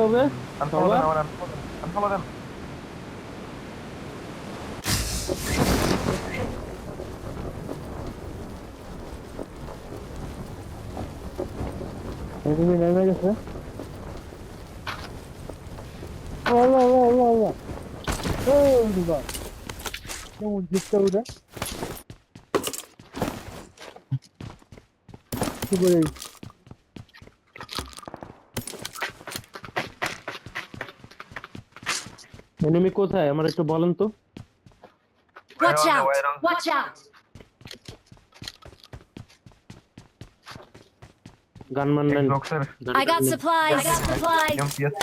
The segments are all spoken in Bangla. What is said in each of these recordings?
হবে আনফলো দেন সবার? আমার, আনফলো দেন, আনফলো দেন। এনিমি নেমে গেছে। আল্লাহ আল্লাহ আল্লাহ আল্লাহ। ও বাবা, কেমন জিততে উঠে কি করে। এনিমি কোথায় আমার একটু বলেন তো। Watch out! Warehouse. Watch out! Gunman নেন, এক্সবক্সের I got supplies. I got supplies. MPS.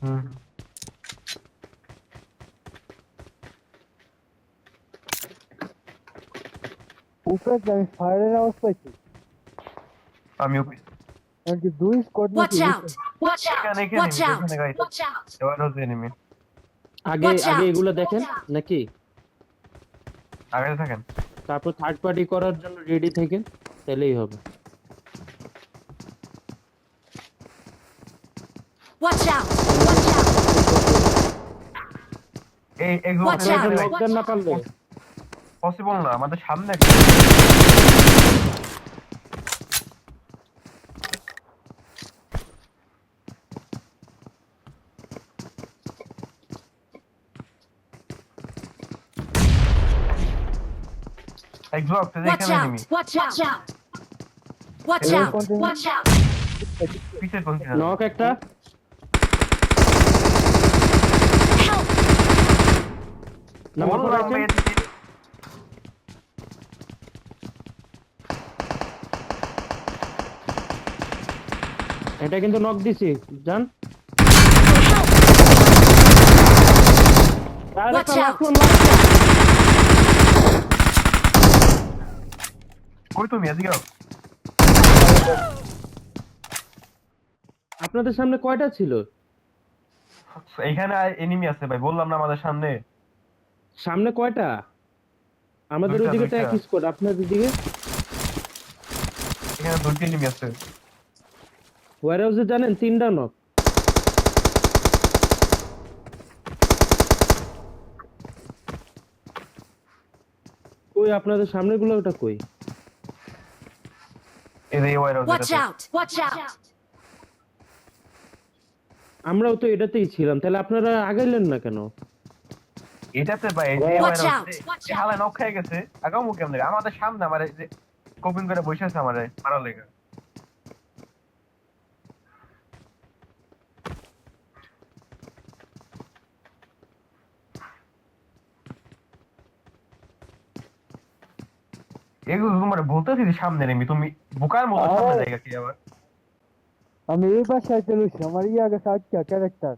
হুম, উপরে যে আমি ফায়ারের আওয়াজ পাইছি, আমিও আর কি দুই স্কোয়াড নাকি Watch out! Watch এখানে out! এখানে Watch out! এখানে guys, Watch out! Warehouse enemy. আগে Watch আগে out! এগুলো দেখেন নাকি, আগে থাকেন। তারপর থার্ড পার্টি করার জন্য রেডি থাকেন, তাহলেই হবে। Watch out! Watch out! এই Watch এক্সবক্সের out! এখানে লকডাউন না পারলে পসিবল না, আমাদের সামনে এক্সবক্স Watch এখানে enemy. out! Watch out! Watch এই out! Continue Watch out! পিছের পজিশন নক একটা, Help! নাম্বার বললাম আছেন। এটা কিন্তু নক দিছি, জান। আর Watch একটা out! last one, last one। কই তুমি এদিকে আও। আপনাদের সামনে কয়টা ছিল? এইখানে এনিমি আছে ভাই, বললাম না আমাদের সামনে। সামনে কয়টা? আমাদের দুইটা ওইদিকে তো দুইটা এক স্কোয়াড, আপনাদের দিকে এখানে দুইটা এনিমি আছে। ওয়্যার হাউসে জানেন 3টা নক। কই আপনাদের সামনের গুলো ওটা কই? এই যে ওয়ার হাউস Watch এটাতে। out! Watch out! আমরাও তো এটাতেই ছিলাম, তাহলে আপনারা আগাইলেন না কেন? এটাতে ভাই এই যে Watch war out! House Watch এ out! হালা নক খেয়ে গেছে। আগামু কেমনে আমাদের সামনে, আমার এই যে কপিং করে বসে আছে আমারে মারা লেগে। এগুলো তোমার বলতেছি যে সামনে নেমি, তুমি বোকার মতো সামনে জায়গা কি আবার। আমি এই বাসায় চলেছি, আমার ইয়ে আগে সাতটা ক্যারেক্টার